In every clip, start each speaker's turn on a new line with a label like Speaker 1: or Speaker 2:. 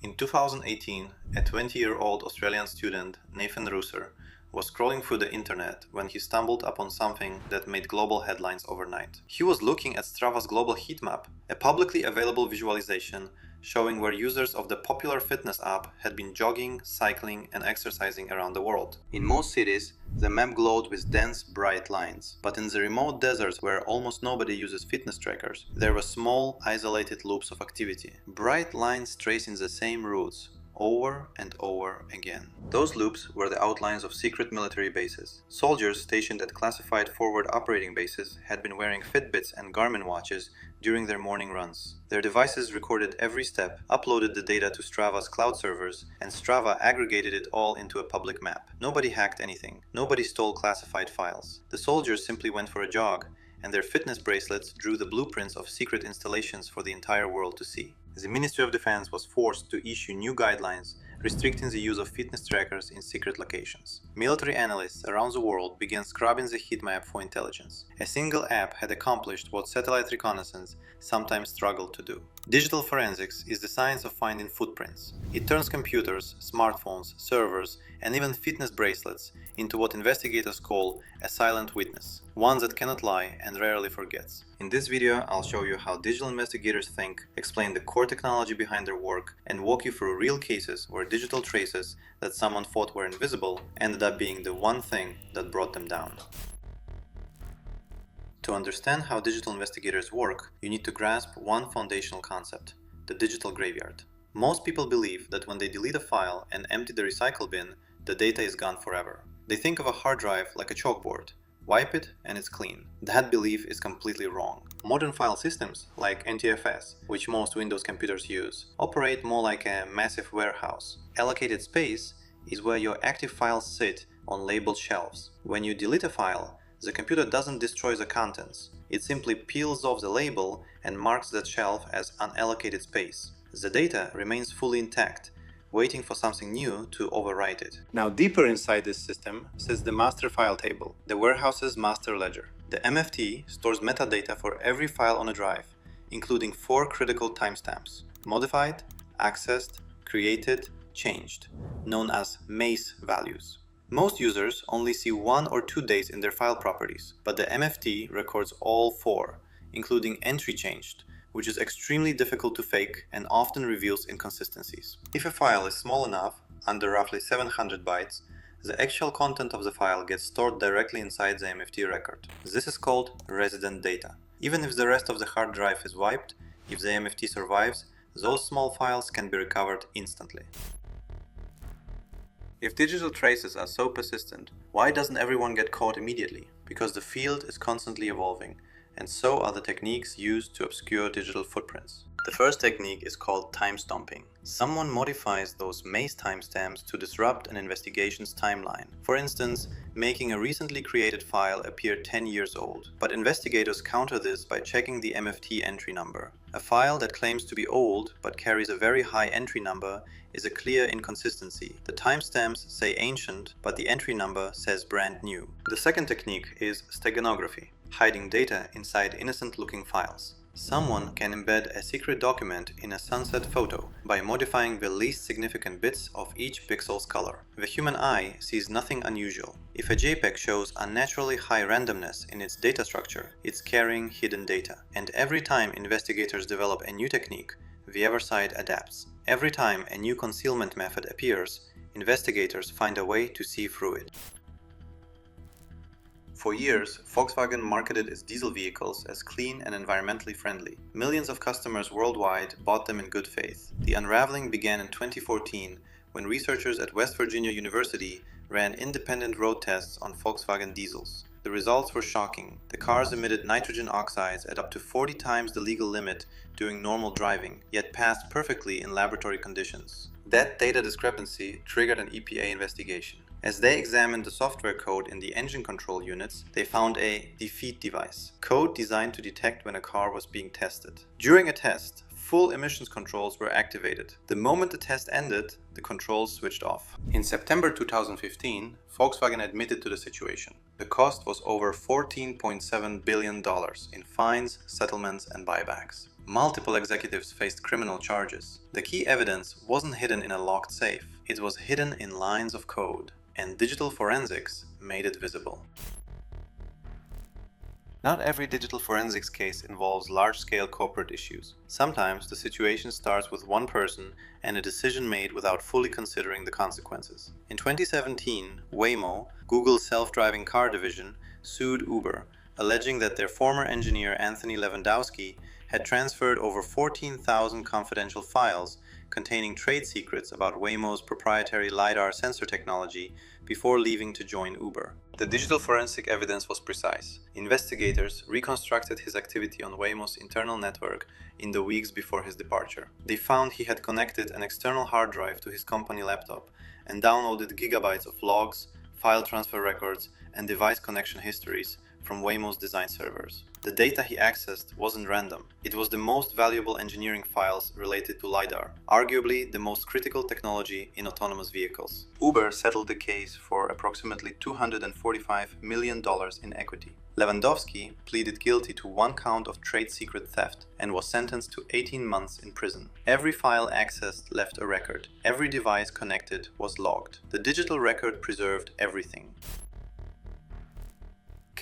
Speaker 1: In 2018, a 20-year-old Australian student, Nathan Rooser, was scrolling through the internet when he stumbled upon something that made global headlines overnight. He was looking at Strava's global Heatmap, a publicly available visualization showing where users of the popular fitness app had been jogging, cycling, and exercising around the world. In most cities, the map glowed with dense, bright lines, but in the remote deserts where almost nobody uses fitness trackers, there were small, isolated loops of activity. Bright lines tracing the same routes, over and over again. Those loops were the outlines of secret military bases. Soldiers stationed at classified forward operating bases had been wearing Fitbits and Garmin watches during their morning runs. Their devices recorded every step, uploaded the data to Strava's cloud servers, and Strava aggregated it all into a public map. Nobody hacked anything. Nobody stole classified files. The soldiers simply went for a jog, and their fitness bracelets drew the blueprints of secret installations for the entire world to see. The Ministry of Defense was forced to issue new guidelines restricting the use of fitness trackers in secret locations. Military analysts around the world began scrubbing the heatmap for intelligence. A single app had accomplished what satellite reconnaissance sometimes struggled to do. Digital forensics is the science of finding footprints. It turns computers, smartphones, servers, and even fitness bracelets into what investigators call a silent witness, one that cannot lie and rarely forgets. In this video, I'll show you how digital investigators think, explain the core technology behind their work, and walk you through real cases where digital traces that someone thought were invisible ended up being the one thing that brought them down. To understand how digital investigators work, you need to grasp one foundational concept: the digital graveyard. Most people believe that when they delete a file and empty the recycle bin, the data is gone forever. They think of a hard drive like a chalkboard. Wipe it and it's clean. That belief is completely wrong. Modern file systems, like NTFS, which most Windows computers use, operate more like a massive warehouse. Allocated space is where your active files sit on labeled shelves. When you delete a file, the computer doesn't destroy the contents. It simply peels off the label and marks that shelf as unallocated space. The data remains fully intact, waiting for something new to overwrite it. Now, deeper inside this system sits the master file table, the warehouse's master ledger. The MFT stores metadata for every file on a drive, including 4 critical timestamps: modified, accessed, created, changed, known as MACE values. Most users only see 1 or 2 dates in their file properties, but the MFT records all 4, including entry changed, which is extremely difficult to fake and often reveals inconsistencies. If a file is small enough, under roughly 700 bytes, the actual content of the file gets stored directly inside the MFT record. This is called resident data. Even if the rest of the hard drive is wiped, if the MFT survives, those small files can be recovered instantly. If digital traces are so persistent, why doesn't everyone get caught immediately? Because the field is constantly evolving, and so are the techniques used to obscure digital footprints. The first technique is called timestomping. Someone modifies those MACE timestamps to disrupt an investigation's timeline. For instance, making a recently created file appear 10 years old. But investigators counter this by checking the MFT entry number. A file that claims to be old but carries a very high entry number is a clear inconsistency. The timestamps say ancient, but the entry number says brand new. The second technique is steganography, hiding data inside innocent-looking files. Someone can embed a secret document in a sunset photo by modifying the least significant bits of each pixel's color. The human eye sees nothing unusual. If a JPEG shows unnaturally high randomness in its data structure, it's carrying hidden data. And every time investigators develop a new technique, the other side adapts. Every time a new concealment method appears, investigators find a way to see through it. For years, Volkswagen marketed its diesel vehicles as clean and environmentally friendly. Millions of customers worldwide bought them in good faith. The unraveling began in 2014 when researchers at West Virginia University ran independent road tests on Volkswagen diesels. The results were shocking. The cars emitted nitrogen oxides at up to 40 times the legal limit during normal driving, yet passed perfectly in laboratory conditions. That data discrepancy triggered an EPA investigation. As they examined the software code in the engine control units, they found a defeat device, code designed to detect when a car was being tested. During a test, full emissions controls were activated. The moment the test ended, the controls switched off. In September 2015, Volkswagen admitted to the situation. The cost was over $14.7 billion in fines, settlements, and buybacks. Multiple executives faced criminal charges. The key evidence wasn't hidden in a locked safe. It was hidden in lines of code, and digital forensics made it visible. Not every digital forensics case involves large-scale corporate issues. Sometimes the situation starts with one person and a decision made without fully considering the consequences. In 2017, Waymo, Google's self-driving car division, sued Uber, alleging that their former engineer Anthony Lewandowski had transferred over 14,000 confidential files containing trade secrets about Waymo's proprietary LiDAR sensor technology before leaving to join Uber. The digital forensic evidence was precise. Investigators reconstructed his activity on Waymo's internal network in the weeks before his departure. They found he had connected an external hard drive to his company laptop and downloaded gigabytes of logs, file transfer records, and device connection histories from Waymo's design servers. The data he accessed wasn't random. It was the most valuable engineering files related to LiDAR, arguably the most critical technology in autonomous vehicles. Uber settled the case for approximately $245 million in equity. Lewandowski pleaded guilty to one count of trade secret theft and was sentenced to 18 months in prison. Every file accessed left a record. Every device connected was logged. The digital record preserved everything.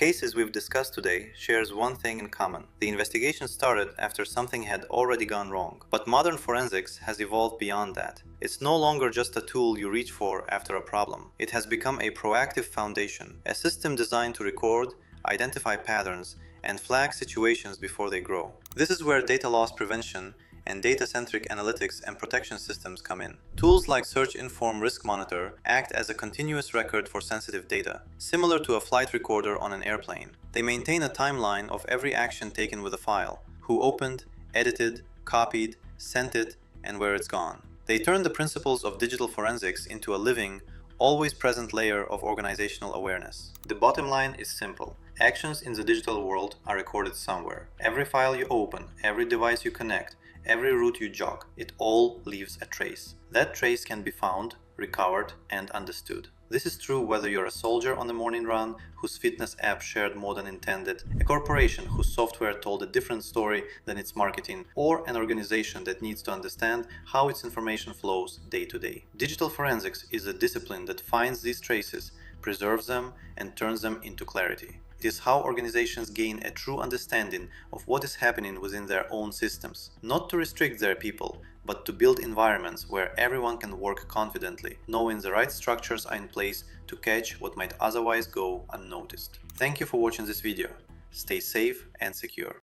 Speaker 1: Cases we've discussed today shares one thing in common. The investigation started after something had already gone wrong. But modern forensics has evolved beyond that. It's no longer just a tool you reach for after a problem. It has become a proactive foundation, a system designed to record, identify patterns, and flag situations before they grow. This is where data loss prevention and data-centric analytics and protection systems come in. Tools like Search Inform Risk Monitor act as a continuous record for sensitive data, similar to a flight recorder on an airplane. They maintain a timeline of every action taken with a file, who opened, edited, copied, sent it, and where it's gone. They turn the principles of digital forensics into a living, always present layer of organizational awareness. The bottom line is simple. Actions in the digital world are recorded somewhere. Every file you open, every device you connect, every route you jog, it all leaves a trace. That trace can be found, recovered, and understood. This is true whether you're a soldier on the morning run whose fitness app shared more than intended, a corporation whose software told a different story than its marketing, or an organization that needs to understand how its information flows day to day. Digital forensics is a discipline that finds these traces, preserves them, and turns them into clarity. It is how organizations gain a true understanding of what is happening within their own systems, not to restrict their people, but to build environments where everyone can work confidently, knowing the right structures are in place to catch what might otherwise go unnoticed. Thank you for watching this video. Stay safe and secure.